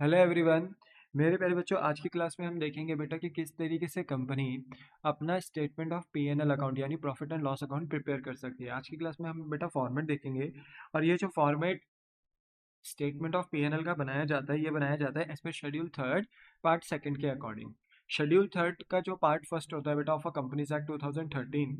Hello everyone. मेरे प्यारे बच्चों, आज की क्लास में हम देखेंगे बेटा कि किस तरीके से कंपनी अपना स्टेटमेंट ऑफ पीएनएल अकाउंट यानी profit and loss account prepare कर सकती है। आज की क्लास में हम बेटा फॉर्मेट देखेंगे और ये जो फॉर्मेट स्टेटमेंट ऑफ पीएनएल का बनाया जाता है, ये बनाया जाता है एज पर शेड्यूल थर्ड पार्ट सेकंड के अकॉर्डिंग। शेड्यूल थर्ड का जो पार्ट फर्स्ट होता है बेटा ऑफ अ कंपनीज एक्ट 2013,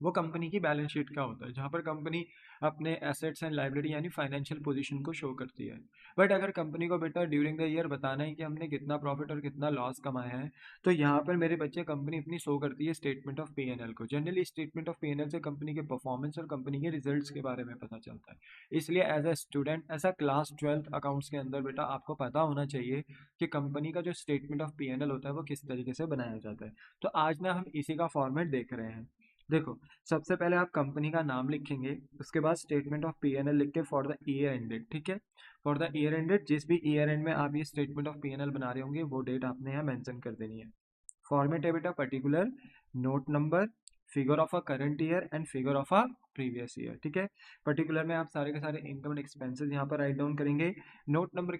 वो कंपनी की बैलेंस शीट का होता है, जहाँ पर कंपनी अपने एसेट्स एंड लाइबिलिटी यानी फाइनेंशियल पोजीशन को शो करती है। बट अगर कंपनी को बेटा ड्यूरिंग द ईयर बताना है कि हमने कितना प्रॉफिट और कितना लॉस कमाया है, तो यहाँ पर मेरे बच्चे कंपनी अपनी शो करती है स्टेटमेंट ऑफ पीएनएल को। जनरली स्टेटमेंट ऑफ पीएनएल से कंपनी के परफॉर्मेंस और कंपनी के रिजल्ट्स के बारे में पता चलता है। इसलिए as a student, as a class 12th accounts के अंदर बेटा आपको पता होना चाहिए कि कंपनी का जो स्टेटमेंट ऑफ पीएनएल होता है वो किस तरीके से बनाया जाता है। तो आज ना हम इसी का फॉर्मेट देख रहे हैं। देखो, सबसे पहले आप कंपनी का नाम लिखेंगे, उसके बाद स्टेटमेंट ऑफ पीएनएल लिख के फॉर द ईयर एंडेड, ठीक है। फॉर द ईयर एंडेड, जिस भी ईयर एंड में आप ये स्टेटमेंट ऑफ पीएनएल बना रहे होंगे वो डेट आपने यहाँ मेंशन कर देनी है। फॉर्मेट है बेटा particular, note number, figure of a current year and figure of a previous year, ठीक है। पर्टिकुलर में आप सारे के सारे इनकम एंड एक्सपेंसेस यहाँ पर राइट डाउन करेंगे। नोट नंबर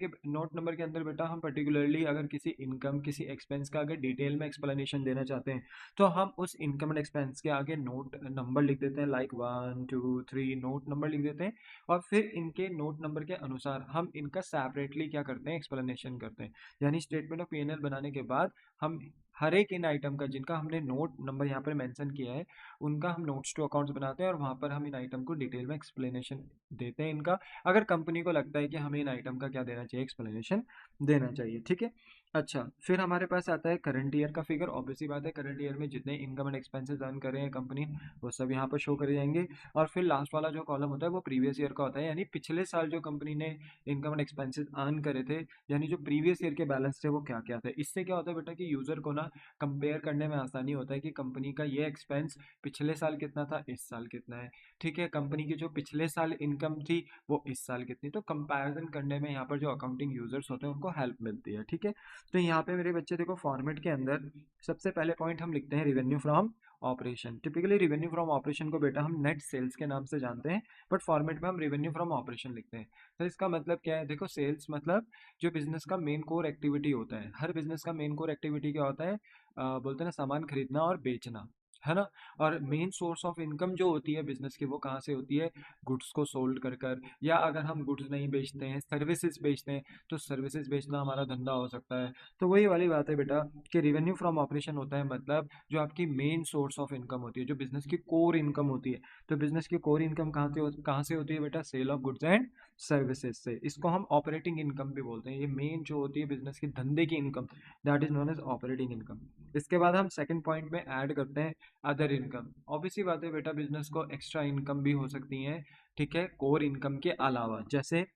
के अंदर बेटा हम पर्टिकुलरली अगर किसी इनकम किसी एक्सपेंस का अगर डिटेल में एक्सप्लेनेशन देना चाहते हैं, तो हम उस इनकम एंड एक्सपेंस के आगे नोट नंबर लिख देते हैं, लाइक 1 2 3 नोट नंबर लिख देते हैं। और फिर इनके नोट नंबर के अनुसार हम इनका सेपरेटली क्या करते हैं, एक्सप्लेनेशन करते हैं। यानी स्टेटमेंट ऑफ पीएनएल बनाने के बाद हम हर एक इन आइटम का जिनका हमने नोट नंबर यहाँ पर मेंशन किया है, उनका हम नोट्स टू अकाउंट्स बनाते हैं और वहाँ पर हम इन आइटम को डिटेल में एक्सप्लेनेशन देते हैं इनका, अगर कंपनी को लगता है कि हमें इन आइटम का क्या देना चाहिए, एक्सप्लेनेशन देना चाहिए, ठीक है। अच्छा, फिर हमारे पास आता है करंट ईयर का फिगर। ऑब्वियसली बात है, करंट ईयर में जितने इनकम एंड एक्सपेंसेस अर्न कर रहे हैं कंपनी, वो सब यहाँ पर शो करे जाएंगे। और फिर लास्ट वाला जो कॉलम होता है वो प्रीवियस ईयर का होता है, यानी पिछले साल जो कंपनी ने इनकम एंड एक्सपेंसेस अर्न करे थे, यानी जो प्रीवियस ईयर के बैलेंस थे वो क्या क्या थे। इससे क्या होता है बेटा कि यूजर को ना कंपेयर करने में आसानी होता है कि कंपनी का ये एक्सपेंस पिछले साल कितना था, इस साल कितना है, ठीक है। कंपनी की जो पिछले साल इनकम थी वो इस साल कितनी, तो कंपैरिजन करने में यहाँ पर जो अकाउंटिंग यूजर्स होते हैं उनको हेल्प मिलती है, ठीक है। तो यहाँ पे मेरे बच्चे देखो, फॉर्मेट के अंदर सबसे पहले पॉइंट हम लिखते हैं revenue from operation. Typically revenue from operation को बेटा हम नेट सेल्स के नाम से जानते हैं, बट फॉर्मेट में हम रिवेन्यू फ्रॉम ऑपरेशन लिखते हैं। तो इसका मतलब क्या है, देखो सेल्स मतलब जो बिजनेस का मेन कोर एक्टिविटी होता है। हर बिजनेस का मेन कोर एक्टिविटी क्या होता है, बोलते हैं ना, सामान खरीदना और बेचना, है ना। और मेन सोर्स ऑफ इनकम जो होती है बिजनेस की, वो कहाँ से होती है, गुड्स को सोल्ड कर कर, या अगर हम गुड्स नहीं बेचते हैं, सर्विसेज बेचते हैं, तो सर्विसेज बेचना हमारा धंधा हो सकता है। तो वही वाली बात है बेटा कि रिवेन्यू फ्रॉम ऑपरेशन होता है मतलब जो आपकी मेन सोर्स ऑफ इनकम होती है, जो बिजनेस की कोर इनकम होती है। तो बिजनेस की कोर इनकम कहाँ से होती है बेटा, sale of goods and services से। इसको हम ऑपरेटिंग इनकम भी बोलते हैं। ये मेन जो होती है बिजनेस की धंधे की income, that is known as operating income. इसके बाद हम सेकंड पॉइंट में ऐड करते हैं अदर इनकम। ऑब्वियसली बात है बेटा, बिजनेस को एक्स्ट्रा इनकम भी हो सकती है, ठीक है, कोर इनकम के अलावा। जैसे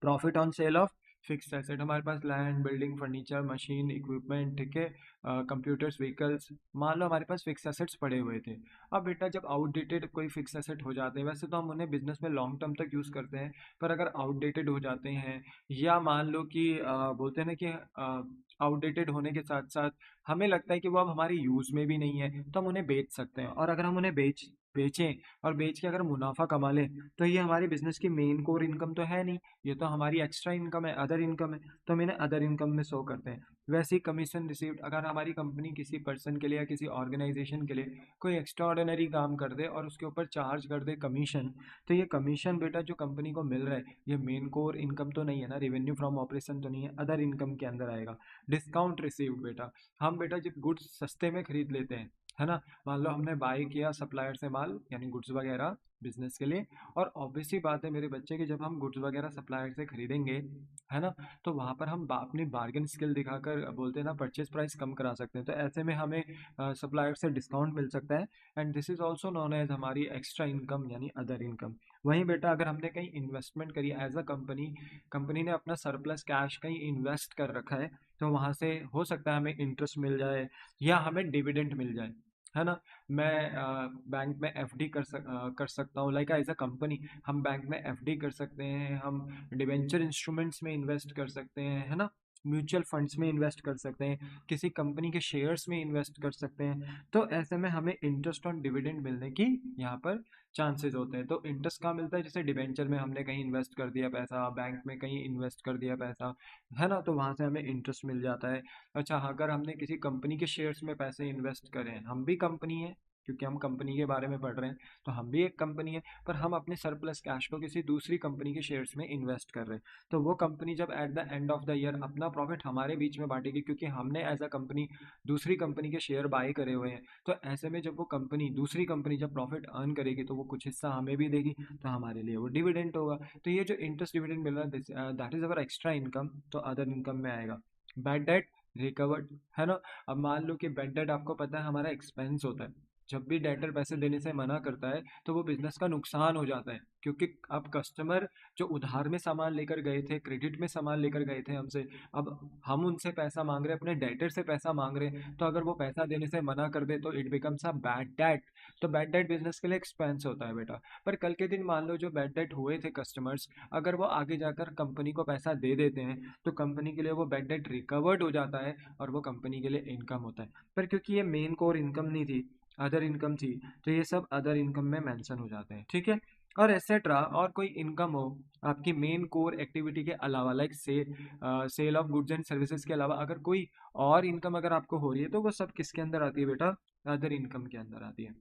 profit on sale of fixed asset, हमारे पास land, building, furniture, machine, equipment, ठीक है, कंप्यूटर्स, व्हीकल्स। मान लो हमारे पास फिक्स एसेट्स पड़े हुए थे। अब बेटा जब आउटडेटेड कोई फिक्स एसेट हो जाते हैं, वैसे तो हम उन्हें बिजनेस में लॉन्ग टर्म तक यूज़ करते हैं, पर अगर आउटडेटेड हो जाते हैं, या मान लो कि बोलते हैं ना कि आउटडेटेड होने के साथ साथ हमें लगता है कि वो अब हमारे यूज़ में भी नहीं है, तो हम उन्हें बेच सकते हैं। और अगर हम उन्हें बेचें और बेच के अगर मुनाफा कमा लें, तो ये हमारी बिजनेस की मेन कोर इनकम तो है नहीं, ये तो हमारी एक्स्ट्रा इनकम है, अदर इनकम है, तो हम इन्हें अदर इनकम में शो करते हैं। वैसे ही कमीशन रिसीव्ड, अगर हमारी कंपनी किसी पर्सन के लिए या किसी ऑर्गेनाइजेशन के लिए कोई एक्स्ट्रा ऑर्डिनरी काम कर दे और उसके ऊपर चार्ज कर दे कमीशन, तो ये कमीशन बेटा जो कंपनी को मिल रहा है, ये मेन कोर इनकम तो नहीं है ना, रेवेन्यू फ्रॉम ऑपरेशन तो नहीं है, अदर इनकम के अंदर आएगा। डिस्काउंट रिसीव्ड बेटा, हम बेटा जब गुड्स सस्ते में खरीद लेते हैं, है ना, मान लो हमने बाय किया सप्लायर से माल यानी गुड्स वगैरह बिजनेस के लिए, और ऑब्वियसली बात है मेरे बच्चे की, जब हम गुड्स वगैरह सप्लायर से खरीदेंगे, है ना, तो वहाँ पर हम अपनी बार्गेन स्किल दिखाकर बोलते हैं ना परचेज प्राइस कम करा सकते हैं। तो ऐसे में हमें सप्लायर से डिस्काउंट मिल सकता है, and this is also known as हमारी एक्स्ट्रा इनकम यानी अदर इनकम। वहीं बेटा अगर हमने कहीं इन्वेस्टमेंट करी एज अ कंपनी, कंपनी ने अपना सरप्लस कैश कहीं इन्वेस्ट कर रखा है, तो वहाँ से हो सकता है हमें इंटरेस्ट मिल जाए या हमें डिविडेंड मिल जाए, है ना। मैं बैंक में एफडी कर सकता हूँ, लाइक एज अ कंपनी हम बैंक में एफडी कर सकते हैं, हम डिवेंचर इंस्ट्रूमेंट्स में इन्वेस्ट कर सकते हैं, है ना। म्यूचुअल फंड्स में इन्वेस्ट कर सकते हैं, किसी कंपनी के शेयर्स में इन्वेस्ट कर सकते हैं। तो ऐसे में हमें इंटरेस्ट ऑन डिविडेंड मिलने की यहाँ पर चांसेस होते हैं। तो इंटरेस्ट कहाँ मिलता है? जैसे डिबेंचर में हमने कहीं इन्वेस्ट कर दिया पैसा, बैंक में कहीं इन्वेस्ट कर दिया पैसा, है ना, तो वहाँ से हमें इंटरेस्ट मिल जाता है। अच्छा, अगर हमने किसी कंपनी के शेयर्स में पैसे इन्वेस्ट करें, हम भी कंपनी है, क्योंकि हम कंपनी के बारे में पढ़ रहे हैं, तो हम भी एक कंपनी है, पर हम अपने सरप्लस कैश को किसी दूसरी कंपनी के शेयर्स में इन्वेस्ट कर रहे हैं। तो वो कंपनी जब at the end of the year अपना प्रॉफिट हमारे बीच में बांटेगी, क्योंकि हमने एज अ कंपनी दूसरी कंपनी के शेयर बाय करे हुए हैं, तो ऐसे में जब वो कंपनी, दूसरी कंपनी जब प्रॉफिट अर्न करेगी, तो वो कुछ हिस्सा हमें भी देगी, तो हमारे लिए वो डिविडेंड होगा। तो ये जो इंटरेस्ट डिविडेंड मिल रहा है, that is our extra income, तो अदर इनकम में आएगा। बैड डेट रिकवर्ड, है ना। अब मान लो कि बैड डेट आपको पता है हमारा एक्सपेंस होता है। जब भी डेटर पैसे देने से मना करता है, तो वो बिजनेस का नुकसान हो जाता है, क्योंकि अब कस्टमर जो उधार में सामान लेकर गए थे, क्रेडिट में सामान लेकर गए थे हमसे, अब हम उनसे पैसा मांग रहे हैं, अपने डेटर से पैसा मांग रहे हैं, तो अगर वो पैसा देने से मना कर दे, तो it becomes a bad debt. तो बैड डेट बिजनेस के लिए एक्सपेंस होता है बेटा। पर कल के दिन मान लो जो बैड डेट हुए थे कस्टमर्स, अगर वो आगे जाकर कंपनी को पैसा दे देते हैं, तो कंपनी के लिए वो बैड डेट रिकवर्ड हो जाता है, और वो कंपनी के लिए इनकम होता है। पर क्योंकि ये मेन कोर इनकम नहीं थी, अदर इनकम थी, तो ये सब अदर इनकम में मेंशन हो जाते हैं, ठीक है। और एसेट्रा, और कोई इनकम हो आपकी मेन कोर एक्टिविटी के अलावा, like sale of goods and services के अलावा, अगर कोई और इनकम अगर आपको हो रही है, तो वो सब किसके अंदर आती है बेटा? अदर इनकम के अंदर आती है।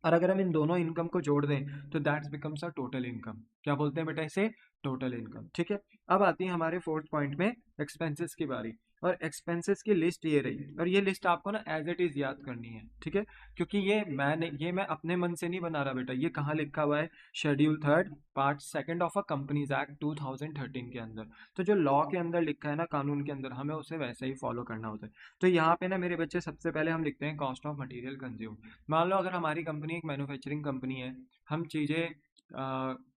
और अगर हम इन दोनों इनकम को जोड़ दें, तो that's becomes a total income. क्या बोलते हैं बेटा इसे? टोटल इनकम, ठीक है। अब आती है हमारे फोर्थ पॉइंट में, एक्सपेंसेस की बारी। और एक्सपेंसेस की लिस्ट ये रही, और ये लिस्ट आपको ना एज इट इज याद करनी है, ठीक है। क्योंकि ये मैं अपने मन से नहीं बना रहा बेटा, ये कहाँ लिखा हुआ है? Schedule 3 part 2 of a companies act 2013 के अंदर। तो जो लॉ के अंदर लिखा है ना, कानून के अंदर, हमें उसे वैसे ही फॉलो करना होता है। तो यहाँ पे ना मेरे बच्चे, सबसे पहले हम लिखते हैं कॉस्ट ऑफ मटेरियल कंज्यूम। मान लो अगर हमारी कंपनी एक मैन्युफैक्चरिंग कंपनी है, हम चीज़ें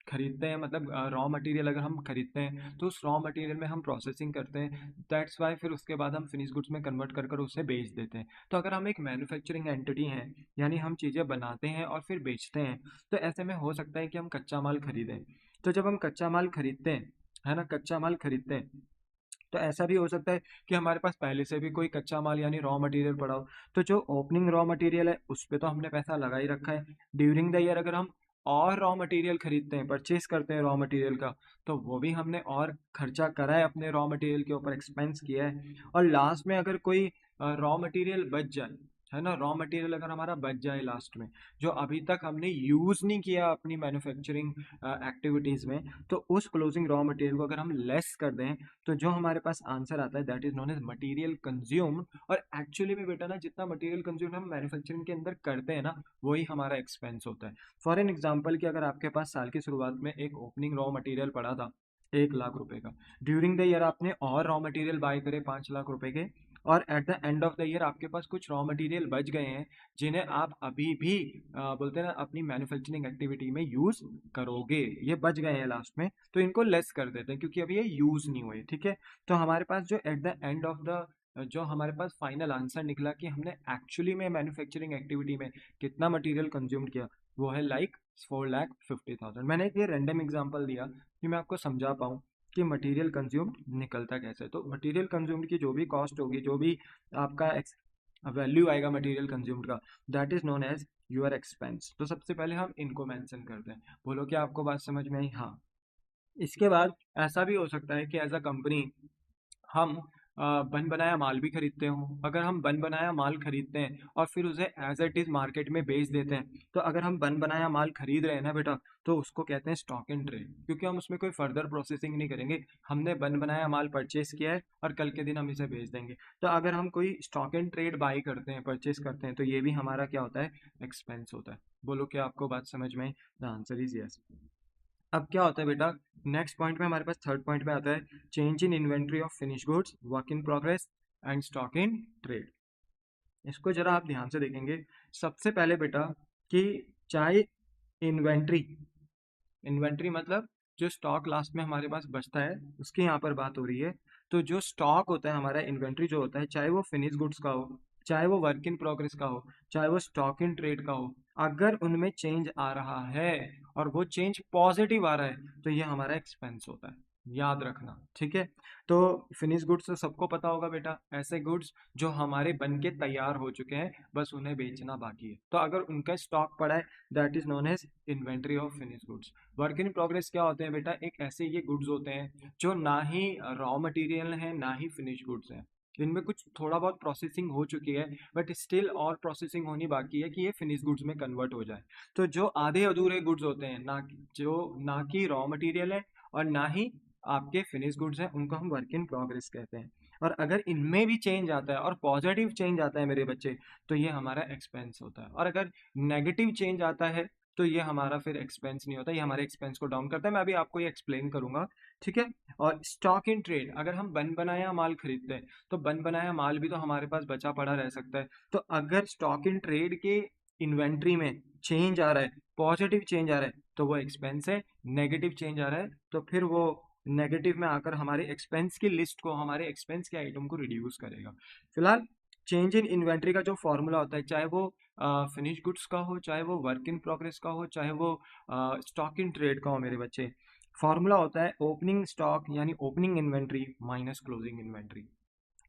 खरीदते हैं, मतलब रॉ मटेरियल अगर हम खरीदते हैं, तो उस रॉ मटेरियल में हम प्रोसेसिंग करते हैं, दैट्स वाई फिर उसके बाद हम फिनिश गुड्स में कन्वर्ट कर कर उसे बेच देते हैं। तो अगर हम एक मैन्युफैक्चरिंग एंटिटी हैं, यानी हम चीज़ें बनाते हैं और फिर बेचते हैं, तो ऐसे में हो सकता है कि हम कच्चा माल खरीदें। तो जब हम कच्चा माल खरीदते हैं, है ना, कच्चा माल खरीदते हैं, तो ऐसा भी हो सकता है कि हमारे पास पहले से भी कोई कच्चा माल यानी रॉ मटेरियल पड़ा हो। तो जो ओपनिंग रॉ मटेरियल है, उस पे तो हमने पैसा लगा ही रखा है। ड्यूरिंग द ईयर अगर हम और रॉ मटेरियल खरीदते हैं, परचेज करते हैं रॉ मटेरियल का, तो वो भी हमने और खर्चा करा है, अपने रॉ मटेरियल के ऊपर एक्सपेंस किया है। और लास्ट में अगर कोई रॉ मटेरियल बच जाए, है ना, रॉ मटेरियल अगर हमारा बच जाए लास्ट में, जो अभी तक हमने यूज़ नहीं किया अपनी मैन्युफैक्चरिंग एक्टिविटीज़ में, तो उस क्लोजिंग रॉ मटेरियल को अगर हम लेस कर दें, तो जो हमारे पास आंसर आता है, that is known as material consumed. और एक्चुअली में बेटा ना, जितना मटेरियल कंज्यूम हम मैन्युफैक्चरिंग के अंदर करते हैं ना, वही हमारा एक्सपेंस होता है। फॉर एन एग्जांपल कि अगर आपके पास साल की शुरुआत में एक ओपनिंग रॉ मटेरियल पड़ा था 1 लाख रुपए का, ड्यूरिंग द ईयर आपने और रॉ मटेरियल बाय करे 5 लाख रुपए के, और at the end of the year आपके पास कुछ रॉ मटेरियल बच गए हैं, जिन्हें आप अभी भी बोलते हैं ना, अपनी मैन्युफैक्चरिंग एक्टिविटी में यूज करोगे, ये बच गए हैं लास्ट में, तो इनको लेस कर देते हैं, क्योंकि अभी ये यूज नहीं हुए, ठीक है। तो हमारे पास जो at the end of the, जो हमारे पास फाइनल आंसर निकला कि हमने एक्चुअली में मैन्युफैक्चरिंग एक्टिविटी में कितना मटेरियल कंज्यूम किया, वो है लाइक 4,50,000। मैंने एक ये रैंडम एग्जांपल दिया कि मैं आपको समझा पाऊँ कि मटेरियल कंज्यूम निकलता कैसे। तो मटेरियल कंज्यूम की जो भी कॉस्ट होगी, जो भी आपका वैल्यू आएगा मटेरियल कंज्यूम्ड का, that is known as your expense. तो सबसे पहले हम इनको मेंशन करते हैं। बोलो क्या आपको बात समझ में आई? हाँ। इसके बाद ऐसा भी हो सकता है कि एज अ कंपनी हम बन बनाया माल भी खरीदते हो। अगर हम बन बनाया माल खरीदते हैं और फिर उसे एज इट इज मार्केट में बेच देते हैं, तो अगर हम बन बनाया माल खरीद रहे हैं ना बेटा, तो उसको कहते हैं स्टॉक इन ट्रेड, क्योंकि हम उसमें कोई फर्दर प्रोसेसिंग नहीं करेंगे। हमने बन बनाया माल परचेस किया है और कल के दिन हम इसे बेच देंगे। तो अगर हम कोई स्टॉक इन ट्रेड बाई करते हैं, परचेस करते हैं, तो ये भी हमारा क्या होता है? एक्सपेंस होता है। बोलो क्या आपको बात समझ में आई? The answer is yes. अब क्या होता है बेटा, नेक्स्ट पॉइंट में हमारे पास थर्ड पॉइंट में आता है change in inventory of finish goods, work in progress and stock in trade. इसको जरा आप ध्यान से देखेंगे। सबसे पहले बेटा कि चाहे इन्वेंट्री, इन्वेंट्री मतलब जो स्टॉक लास्ट में हमारे पास बचता है, उसकी यहाँ पर बात हो रही है। तो जो स्टॉक होता है हमारा, इन्वेंट्री जो होता है, चाहे वो फिनिश गुड्स का हो, चाहे वो वर्क इन प्रोग्रेस का हो, चाहे वो स्टॉक इन ट्रेड का हो, अगर उनमें चेंज आ रहा है और वो चेंज पॉजिटिव आ रहा है, तो ये हमारा एक्सपेंस होता है। याद रखना, ठीक है। तो फिनिश गुड्स तो सबको पता होगा बेटा, ऐसे गुड्स जो हमारे बन के तैयार हो चुके हैं, बस उन्हें बेचना बाकी है। तो अगर उनका स्टॉक पड़ा है, that is known as inventory of finish goods. Work in progress क्या होते हैं बेटा, एक ऐसे ये गुड्स होते हैं जो ना ही रॉ मटेरियल है ना ही फिनिश गुड्स हैं। इनमें कुछ थोड़ा बहुत प्रोसेसिंग हो चुकी है, बट स्टिल और प्रोसेसिंग होनी बाकी है कि ये फिनिश गुड्स में कन्वर्ट हो जाए। तो जो आधे अधूरे गुड्स होते हैं, ना कि रॉ मटेरियल है और ना ही आपके फिनिश गुड्स हैं, उनको हम वर्क इन प्रोग्रेस कहते हैं। और अगर इनमें भी चेंज आता है और पॉजिटिव चेंज आता है मेरे बच्चे, तो ये हमारा एक्सपेंस होता है। और अगर नेगेटिव चेंज आता है तो ये हमारा फिर एक्सपेंस नहीं होता, ये हमारे एक्सपेंस को डाउन करता है। मैं अभी आपको ये एक्सप्लेन करूंगा, ठीक है। और स्टॉक इन ट्रेड, अगर हम बन बनाया माल खरीदते हैं तो बन बनाया माल भी तो हमारे पास बचा पड़ा रह सकता है। तो अगर स्टॉक इन ट्रेड के इन्वेंट्री में चेंज आ रहा है, पॉजिटिव चेंज आ रहा है, तो वो एक्सपेंस है। नेगेटिव चेंज आ रहा है तो फिर वो नेगेटिव में आकर हमारे एक्सपेंस की लिस्ट को, हमारे एक्सपेंस के आइटम को रिड्यूस करेगा। फिलहाल चेंज इन इन्वेंट्री का जो फॉर्मूला होता है, चाहे वो फिनिश गुड्स का हो, चाहे वो वर्क इन प्रोग्रेस का हो, चाहे वो स्टॉक इन ट्रेड का हो मेरे बच्चे, फॉर्मूला होता है ओपनिंग स्टॉक यानी opening inventory minus closing inventory.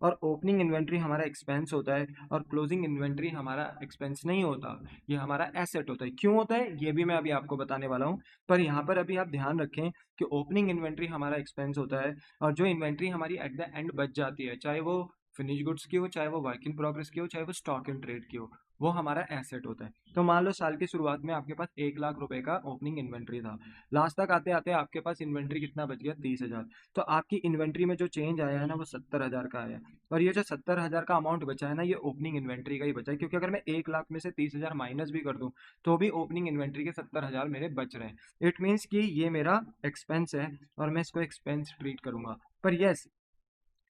और ओपनिंग इन्वेंट्री हमारा एक्सपेंस होता है और क्लोजिंग इन्वेंट्री हमारा एक्सपेंस नहीं होता, ये हमारा एसेट होता है। क्यों होता है ये भी मैं अभी आपको बताने वाला हूँ। पर यहाँ पर अभी आप ध्यान रखें कि ओपनिंग इन्वेंट्री हमारा एक्सपेंस होता है, और जो इन्वेंट्री हमारी एट द एंड बच जाती है, चाहे वो फिनिश गुड्स की हो, चाहे वो वर्क इन प्रोग्रेस की हो, चाहे वो स्टॉक इन ट्रेड की हो, वो हमारा एसेट होता है। तो मान लो साल की शुरुआत में आपके पास 1 लाख रुपए का ओपनिंग इन्वेंट्री था, लास्ट तक आते आते आपके पास इन्वेंट्री कितना बच गया, 30,000। तो आपकी इन्वेंट्री में जो चेंज आया है ना, वो 70,000 का आया है। और ये जो 70,000 का अमाउंट बचा है ना, ये ओपनिंग इन्वेंट्री का ही बचा है, क्योंकि अगर मैं 1 लाख में से 30,000 माइनस भी कर दूं तो भी ओपनिंग इन्वेंट्री के 70,000 मेरे बच रहे हैं। इट मीन्स कि ये मेरा एक्सपेंस है और मैं इसको एक्सपेंस ट्रीट करूंगा। पर यस,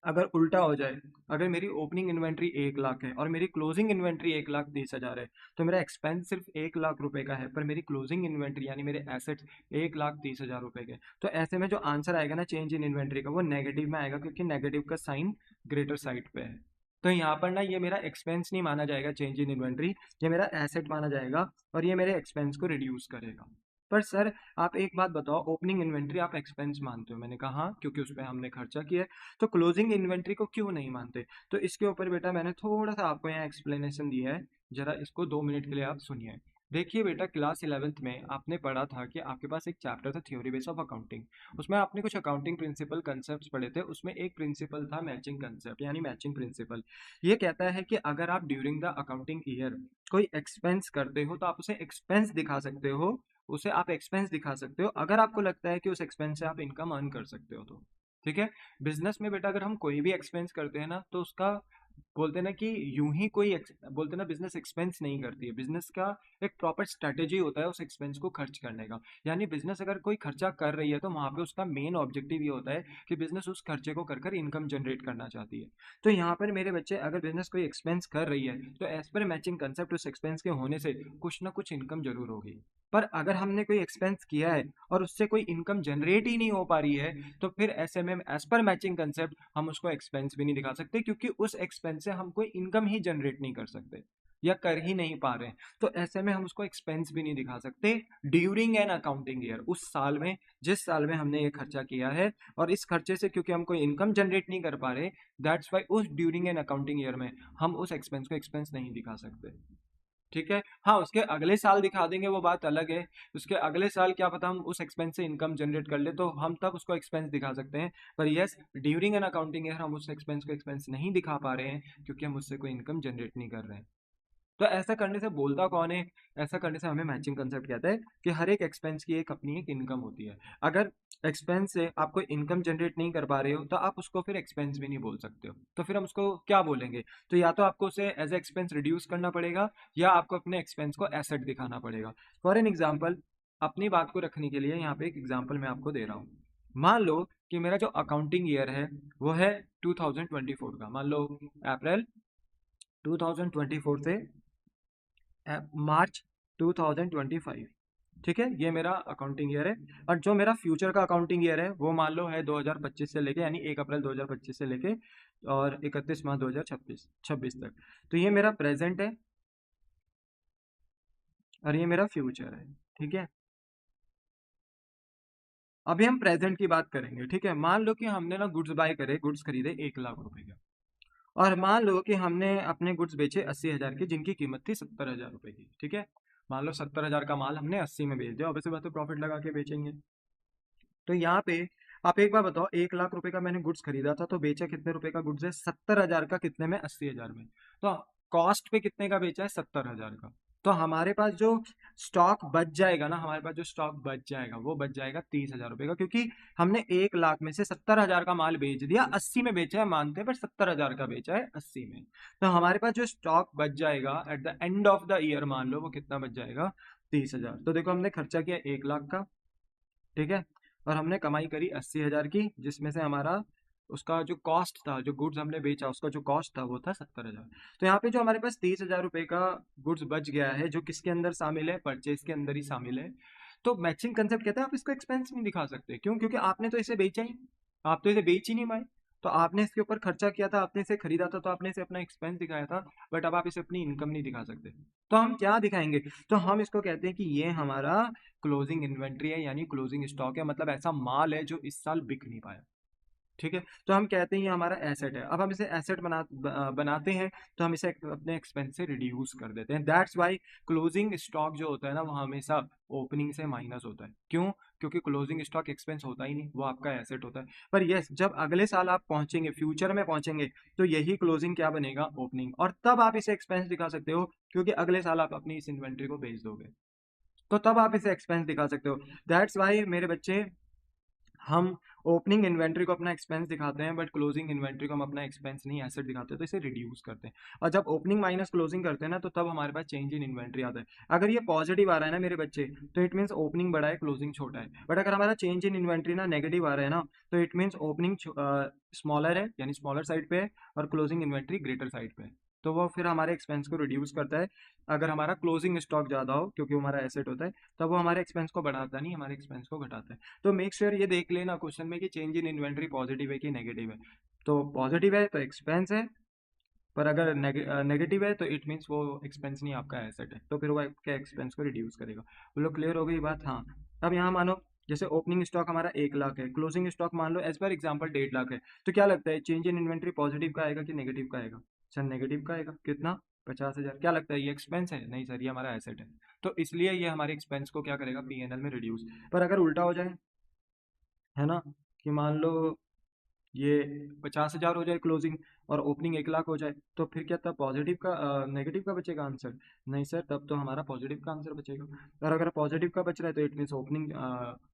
अगर उल्टा हो जाए, अगर मेरी ओपनिंग इन्वेंट्री 1 लाख है और मेरी क्लोजिंग इन्वेंट्री 1,30,000 है, तो मेरा एक्सपेंस सिर्फ 1 लाख रुपए का है, पर मेरी क्लोजिंग इन्वेंट्री यानी मेरे एसेट्स 1,30,000 रुपए के। तो ऐसे में जो आंसर आएगा ना चेंज इन इन्वेंट्री का, वो नेगेटिव में आएगा, क्योंकि नेगेटिव का साइन ग्रेटर साइड पे है। तो यहाँ पर ना ये मेरा एक्सपेंस नहीं माना जाएगा चेंज इन इन्वेंट्री, ये मेरा एसेट माना जाएगा और ये मेरे एक्सपेंस को रिड्यूस करेगा। पर सर आप एक बात बताओ, ओपनिंग इन्वेंट्री आप एक्सपेंस मानते हो? मैंने कहा हाँ, क्योंकि उस पर हमने खर्चा किया है। तो क्लोजिंग इन्वेंट्री को क्यों नहीं मानते? तो इसके ऊपर बेटा मैंने थोड़ा सा आपको यहाँ एक्सप्लेनेशन दिया है, जरा इसको 2 मिनट के लिए आप सुनिए। देखिए बेटा, क्लास 11th में आपने पढ़ा था कि आपके पास एक चैप्टर था थ्योरी बेस ऑफ अकाउंटिंग। उसमें आपने कुछ अकाउंटिंग प्रिंसिपल कंसेप्ट पढ़े थे, उसमें एक प्रिंसिपल था मैचिंग कंसेप्ट यानी मैचिंग प्रिंसिपल। ये कहता है कि अगर आप ड्यूरिंग द अकाउंटिंग ईयर कोई एक्सपेंस करते हो तो आप उसे एक्सपेंस दिखा सकते हो, उसे आप एक्सपेंस दिखा सकते हो अगर आपको लगता है कि उस एक्सपेंस से आप इनकम अर्न कर सकते हो तो। ठीक है। बिजनेस में बेटा अगर हम कोई भी एक्सपेंस करते हैं ना, तो उसका बोलते हैं ना कि यूं ही बोलते हैं ना, बिजनेस एक्सपेंस नहीं करती है। बिजनेस का एक प्रॉपर स्ट्रेटेजी होता है उस एक्सपेंस को खर्च करने का। यानी बिजनेस अगर कोई खर्चा कर रही है तो वहां पे उसका मेन ऑब्जेक्टिव ये होता है कि बिजनेस उस खर्चे को कर कर इनकम जनरेट करना चाहती है। तो यहाँ पर मेरे बच्चे, अगर बिजनेस कोई एक्सपेंस कर रही है तो एज पर मैचिंग कंसेप्ट उस एक्सपेंस के होने से कुछ ना कुछ इनकम जरूर होगी। पर अगर हमने कोई एक्सपेंस किया है और उससे कोई इनकम जनरेट ही नहीं हो पा रही है, तो फिर ऐसे में एज पर मैचिंग कंसेप्ट हम उसको एक्सपेंस भी नहीं दिखा सकते, क्योंकि उस एक्सपेंस से हम कोई इनकम ही जनरेट नहीं कर सकते या कर ही नहीं पा रहे हैं। तो ऐसे में हम उसको एक्सपेंस भी नहीं दिखा सकते ड्यूरिंग एन अकाउंटिंग ईयर, उस साल में जिस साल में हमने ये खर्चा किया है। और इस खर्चे से क्योंकि हम कोई इनकम जनरेट नहीं कर पा रहे, दैट्स वाई उस ड्यूरिंग एन अकाउंटिंग ईयर में हम उस एक्सपेंस को एक्सपेंस नहीं दिखा सकते। ठीक है। हाँ, उसके अगले साल दिखा देंगे वो बात अलग है। उसके अगले साल क्या पता हम उस एक्सपेंस से इनकम जनरेट कर ले, तो हम तब उसको एक्सपेंस दिखा सकते हैं। पर yes, during an accounting year हम उस एक्सपेंस को एक्सपेंस नहीं दिखा पा रहे हैं, क्योंकि हम उससे कोई इनकम जनरेट नहीं कर रहे हैं। तो ऐसा करने से बोलता कौन है? ऐसा करने से हमें मैचिंग कंसेप्ट कहता है कि हर एक एक्सपेंस की एक अपनी एक इनकम होती है। अगर एक्सपेंस से आप कोई इनकम जनरेट नहीं कर पा रहे हो, तो आप उसको फिर एक्सपेंस भी नहीं बोल सकते हो। तो फिर हम उसको क्या बोलेंगे? तो या तो आपको उसे एज एक्सपेंस रिड्यूस करना पड़ेगा, या आपको अपने एक्सपेंस को एसेट दिखाना पड़ेगा। फॉर एन एग्जाम्पल, अपनी बात को रखने के लिए यहाँ पे एक एग्जाम्पल मैं आपको दे रहा हूँ। मान लो कि मेरा जो अकाउंटिंग ईयर है वो है 2024 का। मान लो अप्रैल 2024 से मार्च 2025। ठीक है, ये मेरा अकाउंटिंग ईयर है। और जो मेरा फ्यूचर का अकाउंटिंग ईयर है वो मान लो है 2025 से लेके, यानी 1 अप्रैल 2025 से लेके और 31 मार्च 2026 तक। तो ये मेरा प्रेजेंट है और ये मेरा फ्यूचर है। ठीक है। अभी हम प्रेजेंट की बात करेंगे, ठीक है। मान लो कि हमने ना गुड्स बाय करे, गुड्स खरीदे 1 लाख रुपए के, और मान लो कि हमने अपने गुड्स बेचे 80 हजार के, जिनकी कीमत थी 70 हजार रुपए की, ठीक है। मान लो 70 हजार का माल हमने 80 में बेच दिया, ऑब्वियसली बात है प्रॉफिट लगा के बेचेंगे। तो यहाँ पे आप एक बार बताओ, 1 लाख रुपए का मैंने गुड्स खरीदा था, तो बेचा कितने रुपए का गुड्स है? 70 हजार का। कितने में? 80 हजार में। तो कॉस्ट पे कितने का बेचा है? 70 हजार का। तो हमारे पास जो स्टॉक बच जाएगा ना, हमारे पास जो स्टॉक बच जाएगा वो बच जाएगा 30 हजार रुपए का, क्योंकि हमने 1 लाख में से 70 हजार का माल बेच दिया। 80 में बेचा है मानते हैं, पर 70 हजार का बेचा है 80 में। तो हमारे पास जो स्टॉक बच जाएगा at the end of the year, मान लो वो कितना बच जाएगा? 30 हजार। तो देखो हमने खर्चा किया 1 लाख का, ठीक है, और हमने कमाई करी 80 हजार की, जिसमें से हमारा उसका जो कॉस्ट था, जो गुड्स हमने बेचा उसका जो कॉस्ट था वो था 70 हजार। तो यहाँ पे जो हमारे पास 30 हजार रुपए का गुड्स बच गया है, जो किसके अंदर शामिल है? परचेज के अंदर ही शामिल है। तो मैचिंग कंसेप्ट कहता है आप इसको एक्सपेंस नहीं दिखा सकते। क्यों? क्योंकि आपने तो इसे बेचा ही, आप तो इसे बेच ही नहीं पाए। तो आपने इसके ऊपर खर्चा किया था, आपने इसे खरीदा था, तो आपने इसे अपना एक्सपेंस दिखाया था, बट अब आप इसे अपनी इनकम नहीं दिखा सकते। तो हम क्या दिखाएंगे? तो हम इसको कहते हैं कि ये हमारा क्लोजिंग इन्वेंट्री है, यानी क्लोजिंग स्टॉक है, मतलब ऐसा माल है जो इस साल बिक नहीं पाया, ठीक है। तो हम कहते हैं ये हमारा एसेट है। अब हम इसे एसेट बनाते हैं, तो हम इसे अपने एक्सपेंस से रिड्यूस कर देते हैं। दैट्स वाई क्लोजिंग स्टॉक जो होता है ना, वो हमेशा ओपनिंग से माइनस होता है। क्यों? क्योंकि क्लोजिंग स्टॉक एक्सपेंस होता ही नहीं, वो आपका एसेट होता है। पर यस, जब अगले साल आप पहुंचेंगे, फ्यूचर में पहुंचेंगे, तो यही क्लोजिंग क्या बनेगा? ओपनिंग। और तब आप इसे एक्सपेंस दिखा सकते हो, क्योंकि अगले साल आप अपनी इस इन्वेंट्री को बेच दोगे, तो तब आप इसे एक्सपेंस दिखा सकते हो। दैट्स वाई मेरे बच्चे, हम ओपनिंग इन्वेंट्री को अपना एक्सपेंस दिखाते हैं, बट क्लोजिंग इन्वेंट्री को हम अपना एक्सपेंस नहीं एसेट दिखाते हैं, तो इसे रिड्यूस करते हैं। और जब ओपनिंग माइनस क्लोजिंग करते हैं ना, तो तब हमारे पास चेंज इन इन्वेंट्री आता है। अगर ये पॉजिटिव आ रहा है ना मेरे बच्चे, तो इट मीन्स ओपनिंग बड़ा है, क्लोजिंग छोटा है। बट अगर हमारा चेंज इन इन्वेंट्री ना नेगेटिव आ रहा है ना, तो इट मीन्स ओपनिंग स्मॉलर है, यानी स्मॉलर साइड पे है, और क्लोजिंग इन्वेंट्री ग्रेटर साइड पे है। तो वो फिर हमारे एक्सपेंस को रिड्यूस करता है। अगर हमारा क्लोजिंग स्टॉक ज़्यादा हो, क्योंकि वो हमारा एसेट होता है, तब वो हमारे एक्सपेंस को बढ़ाता नहीं, हमारे एक्सपेंस को घटाता है। तो मेक श्योर ये देख लेना क्वेश्चन में कि चेंज इन इन्वेंट्री पॉजिटिव है कि नेगेटिव है। तो पॉजिटिव है तो एक्सपेंस है, पर अगर नेगेटिव है तो इट मीन्स वो एक्सपेंस नहीं, आपका एसेट है, तो फिर वो आपके एक्सपेंस को रिड्यूस करेगा। वो लोग क्लियर हो गई बात? हाँ। अब यहाँ मानो जैसे ओपनिंग स्टॉक हमारा 1 लाख है, क्लोजिंग स्टॉक मान लो एज पर एग्जाम्पल 1.5 लाख है, तो क्या लगता है चेंज इन इन्वेंट्री पॉजिटिव का आएगा कि नेगेटिव का आएगा? सर नेगेटिव का आएगा। कितना? 50 हजार। क्या लगता है ये एक्सपेंस है? नहीं सर, ये हमारा एसेट है। तो इसलिए ये हमारे एक्सपेंस को क्या करेगा? पीएनएल में रिड्यूस। पर अगर उल्टा हो जाए, है ना, कि मान लो ये 50 हजार हो जाए क्लोजिंग, और ओपनिंग 1 लाख हो जाए, तो फिर क्या तब पॉजिटिव का नेगेटिव का बचेगा आंसर? नहीं सर, तब तो हमारा पॉजिटिव का आंसर बचेगा। और अगर पॉजिटिव का बच रहा है, तो it means opening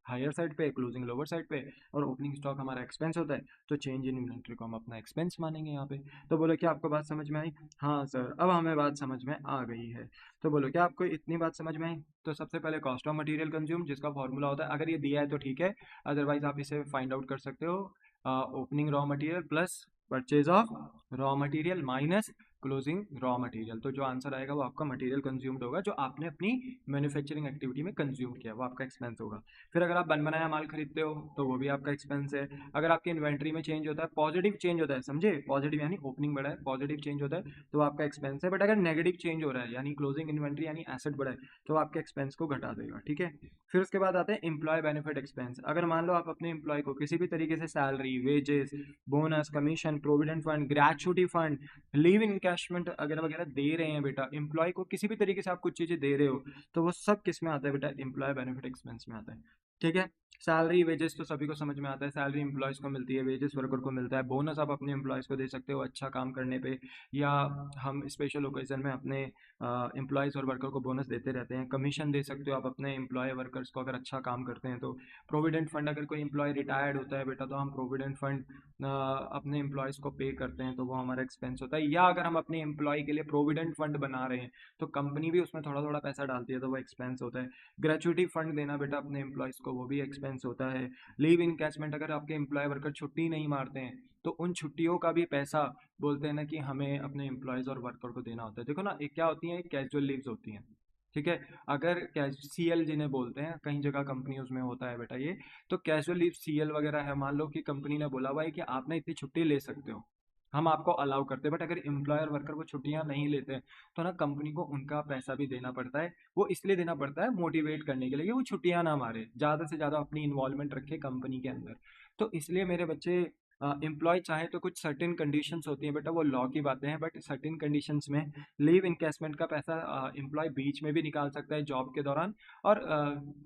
higher side पे, क्लोजिंग लोअर साइड पे, और ओपनिंग स्टॉक हमारा एक्सपेंस होता है, तो चेंज इन इन्वेंट्री को हम अपना एक्सपेंस मानेंगे यहाँ पे। तो बोलो क्या आपको बात समझ में आई? हाँ सर, अब हमें बात समझ में आ गई है। तो बोलो क्या आपको इतनी बात समझ में आई? तो सबसे पहले कॉस्ट ऑफ मटेरियल कंज्यूम, जिसका फॉर्मूला होता है, अगर ये दिया है तो ठीक है, अदरवाइज आप इसे फाइंड आउट कर सकते हो। Opening raw material plus purchase of raw material minus closing raw material. तो जो आंसर आएगा वो आपका मटेरियल कंज्यूम्ड होगा, जो आपने अपनी मैन्युफैक्चरिंग एक्टिविटी में कंज्यूम किया, वो आपका एक्सपेंस होगा। फिर अगर आप बन बनाया माल खरीदते हो, तो वो भी आपका एक्सपेंस है। अगर आपकी इन्वेंट्री में चेंज होता है, पॉजिटिव चेंज होता है, समझे, पॉजिटिव यानी ओपनिंग बढ़ा है, पॉजिटिव चेंज होता है, तो आपका एक्सपेंस है। बट अगर नेगेटिव चेंज हो रहा है, यानी क्लोजिंग इन्वेंट्री यानी एसेट बढ़ा है, तो आपके एक्सपेंस को घटा देगा, ठीक है। फिर उसके बाद आते हैं एम्प्लॉय बेनिफिट एक्सपेंस। अगर मान लो आप अपने एम्प्लॉय को किसी भी तरीके से salary, wages, bonus, commission, provident fund, gratuity fund, leave encashment वगैरह वगैरह दे रहे हैं बेटा, एम्प्लॉय को किसी भी तरीके से आप कुछ चीजें दे रहे हो, तो वो सब किस में आता है बेटा? एम्प्लॉय बेनिफिट एक्सपेंस में आता है, ठीक है। सैलरी वेजेस तो सभी को समझ में आता है, सैलरी एम्प्लॉयज को मिलती है, वेजेस वर्कर को मिलता है, बोनस आप अपने एम्प्लॉयज को दे सकते हो अच्छा काम करने पे, या हम स्पेशल ओकेजन में अपने एम्प्लॉयज और वर्कर को बोनस देते रहते हैं। कमीशन दे सकते हो आप अपने एम्प्लॉय वर्कर्स को अगर अच्छा काम करते हैं तो। प्रोविडेंट फंड, अगर कोई एम्प्लॉय रिटायर्ड होता है बेटा, तो हम प्रोविडेंट फंड अपने एम्प्लॉयज़ को पे करते हैं, तो वो हमारा एक्सपेंस होता है। या अगर हम अपने एम्प्लॉय के लिए प्रोविडेंट फंड बना रहे हैं, तो कंपनी भी उसमें थोड़ा थोड़ा पैसा डालती है, तो वो एक्सपेंस होता है। ग्रेचुटी फंड देना बेटा अपने एम्प्लॉयज़ को, वो भी एक्सपेंस होता है। लीव इनकैशमेंट, अगर आपके एम्प्लॉय वर्कर छुट्टी नहीं मारते हैं, तो उन छुट्टियों का भी पैसा बोलते हैं ना कि हमें अपने एम्प्लॉयज़ और वर्कर को देना होता है। देखो ना, एक क्या होती है, कैजुअल लीव्स होती हैं, ठीक है। अगर सीएल जिन्हें बोलते हैं, कई जगह कंपनी उसमें होता है बेटा ये। तो कैजुअल लीव सीएल वगैरह है, मान लो कि कंपनी ने बोला हुआ है कि आप ना इतनी छुट्टी ले सकते हो, हम आपको अलाउ करते हैं, बट अगर एम्प्लॉयर वर्कर वो छुट्टियां नहीं लेते हैं तो ना कंपनी को उनका पैसा भी देना पड़ता है। वो इसलिए देना पड़ता है मोटिवेट करने के लिए कि वो छुट्टियां ना मारे, ज़्यादा से ज़्यादा अपनी इन्वॉल्वमेंट रखे कंपनी के अंदर। तो इसलिए मेरे बच्चे, एम्प्लॉय चाहे तो कुछ सर्टेन कंडीशंस होती हैं बेटा, वो लॉ की बातें हैं, बट सर्टेन कंडीशंस में लीव इनकेसमेंट का पैसा एम्प्लॉय बीच में भी निकाल सकता है जॉब के दौरान। और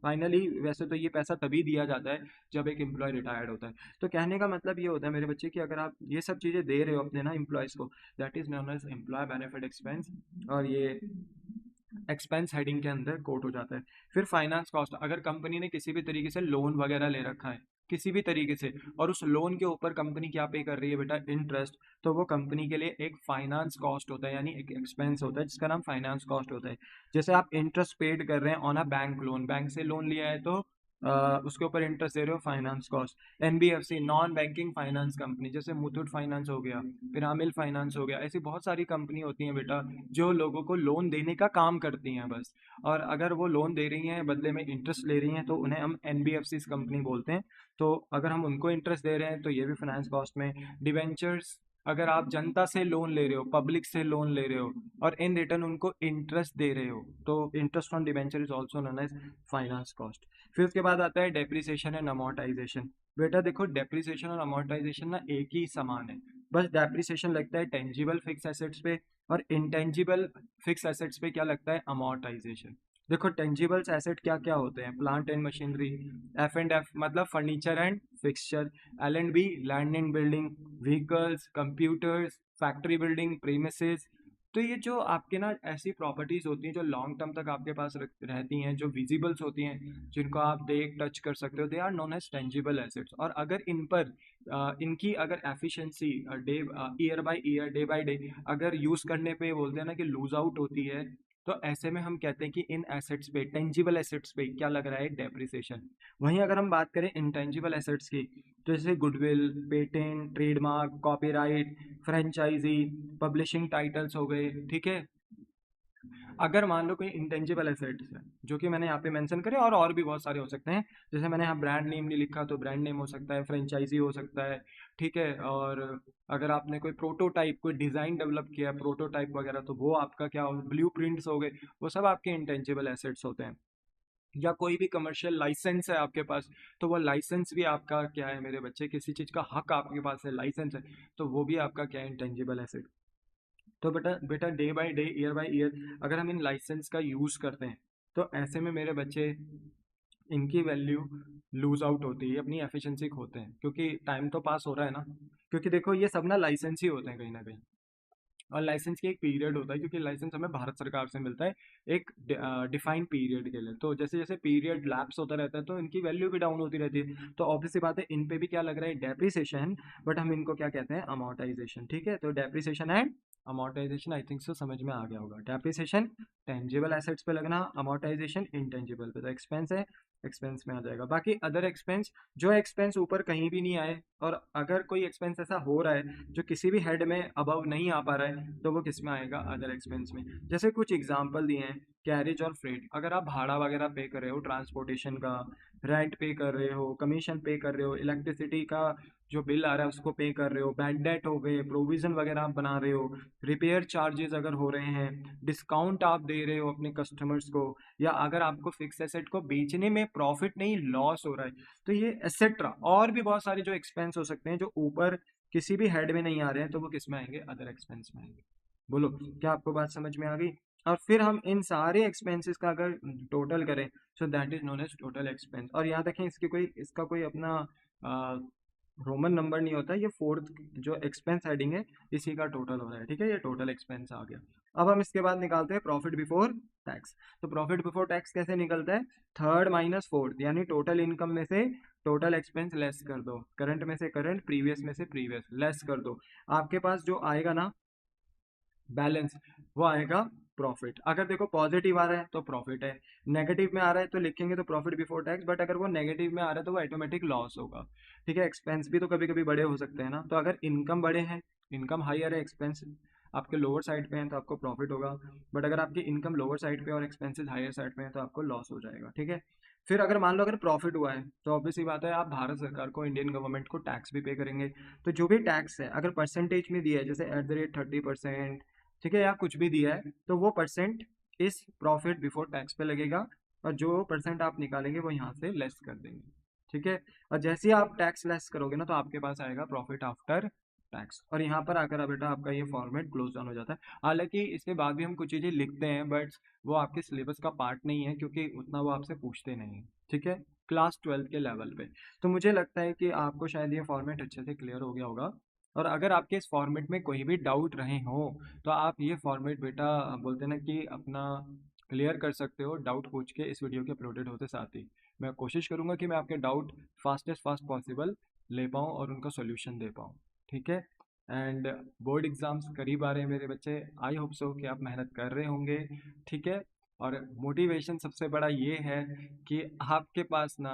फाइनली वैसे तो ये पैसा तभी दिया जाता है जब एक एम्प्लॉय रिटायर्ड होता है। तो कहने का मतलब ये होता है मेरे बच्चे कि अगर आप ये सब चीज़ें दे रहे हो अपने ना एम्प्लॉयज़ को, that is known as employee benefit expense, और ये एक्सपेंस हेडिंग के अंदर कोट हो जाता है। फिर फाइनेंस कॉस्ट, अगर कंपनी ने किसी भी तरीके से लोन वगैरह ले रखा है किसी भी तरीके से, और उस लोन के ऊपर कंपनी क्या पे कर रही है बेटा, इंटरेस्ट, तो वो कंपनी के लिए एक फाइनेंस कॉस्ट होता है, यानी एक एक्सपेंस होता है जिसका नाम फाइनेंस कॉस्ट होता है। जैसे आप इंटरेस्ट पेड कर रहे हैं on a bank loan, bank से लोन लिया है तो उसके ऊपर इंटरेस्ट दे रहे हो, finance cost. NBFC non banking finance company, जैसे मुथूट फाइनेंस हो गया, पिरामिल फाइनेंस हो गया, ऐसी बहुत सारी कंपनी होती हैं बेटा जो लोगों को लोन देने का काम करती हैं बस। और अगर वो लोन दे रही हैं बदले में इंटरेस्ट ले रही हैं तो उन्हें हम एनबीएफसी कंपनी बोलते हैं। तो अगर हम उनको इंटरेस्ट दे रहे हैं तो ये भी फाइनेंस कॉस्ट में। डिवेंचर्स, अगर आप जनता से लोन ले रहे हो, पब्लिक से लोन ले रहे हो और इन रिटर्न उनको इंटरेस्ट दे रहे हो, तो interest on debenture is also known as finance cost. फिर उसके बाद आता है डेप्रिसिएशन एंड अमोर्टाइजेशन। बेटा देखो, डेप्रिसिएशन और अमोर्टाइजेशन ना एक ही समान है, बस डेप्रिसिएशन लगता है टेंजिबल फिक्स एसेट्स पे, और इंटेंजिबल फिक्स एसेट्स पे क्या लगता है, अमोर्टाइजेशन। देखो टेंजिबल्स एसेट क्या क्या होते हैं, plant and machinery, F and F मतलब furniture and fixture, L and B land and building, vehicles, computers, factory building, premises. तो ये जो आपके ना ऐसी प्रॉपर्टीज होती हैं जो लॉन्ग टर्म तक आपके पास रहती हैं, जो विजिबल्स होती हैं, जिनको आप देख टच कर सकते हो, they are known as tangible assets. और अगर इन पर इनकी अगर efficiency day year by year, day by day अगर यूज करने पे बोलते हैं ना कि लूज आउट होती है, तो ऐसे में हम कहते हैं कि इन एसेट्स पे, टेंजिबल एसेट्स पे क्या लग रहा है, डेप्रिसिएशन। वहीं अगर हम बात करें इंटेंजिबल एसेट्स की, तो जैसे goodwill, patent, trademark, copyright, franchisee, publishing titles हो गए, ठीक है। अगर मान लो कोई इंटेंजिबल एसेट्स है जो कि मैंने यहाँ पे मेंशन करे, और भी बहुत सारे हो सकते हैं, जैसे मैंने यहाँ ब्रांड नेम नहीं लिखा तो ब्रांड नेम हो सकता है, फ्रेंचाइजी हो सकता है, ठीक है। और अगर आपने कोई प्रोटोटाइप, कोई डिज़ाइन डेवलप किया, प्रोटोटाइप वगैरह, तो वो आपका क्या हो, ब्लू प्रिंट्स हो गए, वो सब आपके इंटेंजिबल एसेट्स होते हैं। या कोई भी कमर्शियल लाइसेंस है आपके पास, तो वो लाइसेंस भी आपका क्या है मेरे बच्चे, किसी चीज़ का हक आपके पास है, लाइसेंस है, तो वो भी आपका क्या है, इंटेंजिबल एसेट। तो बेटा बेटा day by day, year by year अगर हम इन लाइसेंस का यूज़ करते हैं, तो ऐसे में मेरे बच्चे इनकी वैल्यू लूज आउट होती है, अपनी एफिशिएंसी खोते हैं, क्योंकि टाइम तो पास हो रहा है ना। क्योंकि देखो ये सब ना लाइसेंस ही होते हैं कहीं ना कहीं, और लाइसेंस की एक पीरियड होता है, क्योंकि लाइसेंस हमें भारत सरकार से मिलता है एक डिफाइंड पीरियड के लिए। तो जैसे जैसे पीरियड लैप्स होता रहता है तो इनकी वैल्यू भी डाउन होती रहती है, तो ऑब्वियस सी बात है इन पे भी क्या लग रहा है, डेप्रिसिएशन, बट हम इनको क्या कहते हैं, अमोर्टाइजेशन, ठीक है। तो depreciation and amortisation I think so समझ में आ गया होगा। डेप्रिसिएशन टेंजिबल एसेट्स पे लगना, अमोर्टाइजेशन इंटेंजिबल पे, तो एक्सपेंस है, एक्सपेंस में आ जाएगा। बाकी अदर एक्सपेंस, जो एक्सपेंस ऊपर कहीं भी नहीं आए, और अगर कोई एक्सपेंस ऐसा हो रहा है जो किसी भी हेड में अबव नहीं आ पा रहा है, तो वो किस में आएगा, अदर एक्सपेंस में। जैसे कुछ एग्जांपल दिए हैं, कैरेज और फ्रेट, अगर आप भाड़ा वगैरह पे कर रहे हो, ट्रांसपोर्टेशन का रेंट पे कर रहे हो, कमीशन पे कर रहे हो, इलेक्ट्रिसिटी का जो बिल आ रहा है उसको पे कर रहे हो, बैड डेट हो गए, प्रोविजन वगैरह आप बना रहे हो, रिपेयर चार्जेस अगर हो रहे हैं, डिस्काउंट आप दे रहे हो अपने कस्टमर्स को, या अगर आपको फिक्स एसेट को बेचने में प्रॉफिट नहीं लॉस हो रहा है, तो ये एसेट्रा और भी बहुत सारे जो एक्सपेंस हो सकते हैं जो ऊपर किसी भी हेड में नहीं आ रहे हैं, तो वो किस में आएंगे, अदर एक्सपेंस में आएंगे। बोलो क्या आपको बात समझ में आ गई। और फिर हम इन सारे एक्सपेंसेस का अगर टोटल करें, so that is known as total expense. और याद रखें इसका कोई अपना रोमन नंबर नहीं होता, ये फोर्थ जो एक्सपेंस हेडिंग है इसी का टोटल हो रहा है, ठीक है। ये टोटल एक्सपेंस आ गया। अब हम इसके बाद निकालते हैं प्रॉफिट बिफोर टैक्स। तो प्रॉफिट बिफोर टैक्स कैसे निकलता है, थर्ड माइनस फोर्थ, यानी टोटल इनकम में से टोटल एक्सपेंस लेस कर दो, करंट में से करंट, प्रीवियस में से प्रीवियस लेस कर दो, आपके पास जो आएगा ना बैलेंस, वो आएगा प्रॉफिट। अगर देखो पॉजिटिव आ रहा है तो प्रॉफिट है, नेगेटिव में आ रहा है तो लिखेंगे तो प्रॉफिट बिफोर टैक्स, बट अगर वो नेगेटिव में आ रहा है तो वो ऑटोमेटिक लॉस होगा, ठीक है। एक्सपेंस भी तो कभी कभी बड़े हो सकते हैं ना, तो अगर इनकम बड़े हैं, इनकम हाइयर है, एक्सपेंस आपके लोअर साइड पे हैं, तो आपको प्रॉफिट होगा, बट अगर आपकी इनकम लोअर साइड पे और एक्सपेंसेस हायर साइड पे हैं तो आपको लॉस हो जाएगा, ठीक है। फिर अगर मान लो अगर प्रॉफिट हुआ है तो ऑब्वियस सी बात है आप भारत सरकार को, इंडियन गवर्नमेंट को टैक्स भी पे करेंगे। तो जो भी टैक्स है अगर परसेंटेज में दिया है जैसे @30%, ठीक है, या कुछ भी दिया है तो वो परसेंट इस प्रॉफिट बिफोर टैक्स पे लगेगा, और जो परसेंट आप निकालेंगे वो यहाँ से लेस कर देंगे। ठीक है, और जैसे ही आप टैक्स लेस करोगे ना तो आपके पास आएगा प्रॉफिट आफ्टर टैक्स, और यहाँ पर आकर बेटा आपका ये फॉर्मेट क्लोज डाउन हो जाता है। हालांकि इसके बाद भी हम कुछ चीज़ें लिखते हैं बट वो आपके सिलेबस का पार्ट नहीं है, क्योंकि उतना वो आपसे पूछते नहीं हैं। ठीक है, क्लास 12 के लेवल पे। तो मुझे लगता है कि आपको शायद ये फॉर्मेट अच्छे से क्लियर हो गया होगा, और अगर आपके इस फॉर्मेट में कोई भी डाउट रहे हो तो आप ये फॉर्मेट बेटा बोलते हैं ना कि अपना क्लियर कर सकते हो डाउट पूछ के इस वीडियो के अपलोडेड होते साथ ही। मैं कोशिश करूंगा कि मैं आपके डाउट फास्ट पॉसिबल ले पाऊँ और उनका सोल्यूशन दे पाऊँ। ठीक है, एंड बोर्ड एग्जाम्स करीब आ रहे हैं मेरे बच्चे, आई होप सो कि आप मेहनत कर रहे होंगे। ठीक है, और मोटिवेशन सबसे बड़ा ये है कि आपके पास ना,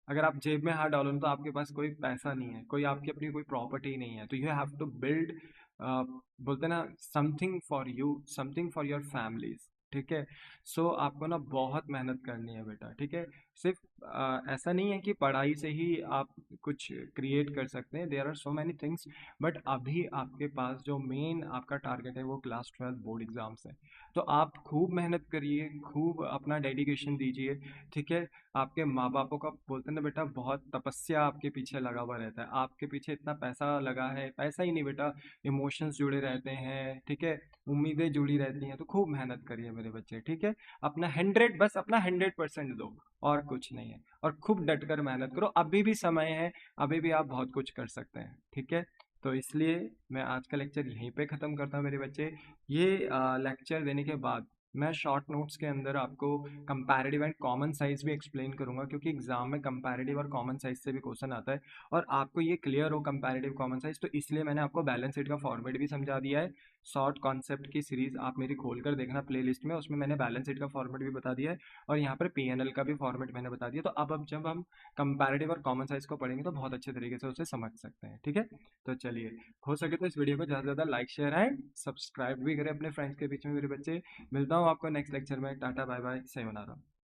अगर आप जेब में हाथ डालो ना तो आपके पास कोई पैसा नहीं है, कोई आपकी अपनी कोई प्रॉपर्टी नहीं है, तो यू हैव टू बिल्ड, बोलते ना, something for you, something for your families. ठीक है, सो आपको ना बहुत मेहनत करनी है बेटा। ठीक है, सिर्फ ऐसा नहीं है कि पढ़ाई से ही आप कुछ क्रिएट कर सकते हैं, there are so many things, but अभी आपके पास जो मेन आपका टारगेट है वो क्लास 12 बोर्ड एग्जाम्स है। तो आप खूब मेहनत करिए, खूब अपना डेडिकेशन दीजिए। ठीक है, आपके माँ बापों का बोलते हैं ना बेटा बहुत तपस्या आपके पीछे लगा हुआ रहता है, आपके पीछे इतना पैसा लगा है, पैसा ही नहीं बेटा, इमोशंस जुड़े रहते हैं। ठीक है, उम्मीदें जुड़ी रहती हैं, तो खूब मेहनत करिए मेरे बच्चे। ठीक है, अपना 100, बस अपना 100% दो, और कुछ नहीं है, और खूब डट कर मेहनत करो, अभी भी समय है, अभी भी आप बहुत कुछ कर सकते हैं। ठीक है, तो इसलिए मैं आज का लेक्चर यहीं पे ख़त्म करता हूँ मेरे बच्चे। ये लेक्चर देने के बाद मैं शॉर्ट नोट्स के अंदर आपको कंपैरेटिव एंड कॉमन साइज भी एक्सप्लेन करूंगा, क्योंकि एग्जाम में कंपैरेटिव और कॉमन साइज से भी क्वेश्चन आता है, और आपको ये क्लियर हो कंपैरेटिव कॉमन साइज, तो इसलिए मैंने आपको बैलेंस शीट का फॉर्मेट भी समझा दिया है। शॉर्ट कॉन्सेप्ट की सीरीज आप मेरी खोल कर देखना प्लेलिस्ट में, उसमें मैंने बैलेंस शीट का फॉर्मेट भी बता दिया है, और यहाँ पर पीएनएल का भी फॉर्मेट मैंने बता दिया। तो अब जब हम कंपैरेटिव और कॉमन साइज को पढ़ेंगे तो बहुत अच्छे तरीके से उसे समझ सकते हैं। ठीक है, तो चलिए, हो सके तो इस वीडियो को ज़्यादा से ज़्यादा लाइक शेयर एंड सब्सक्राइब भी करें अपने फ्रेंड्स के बीच में मेरे बच्चे। मिलता हूँ आपको नेक्स्ट लेक्चर में, टाटा बाय बाय, सही बना रहा हूँ।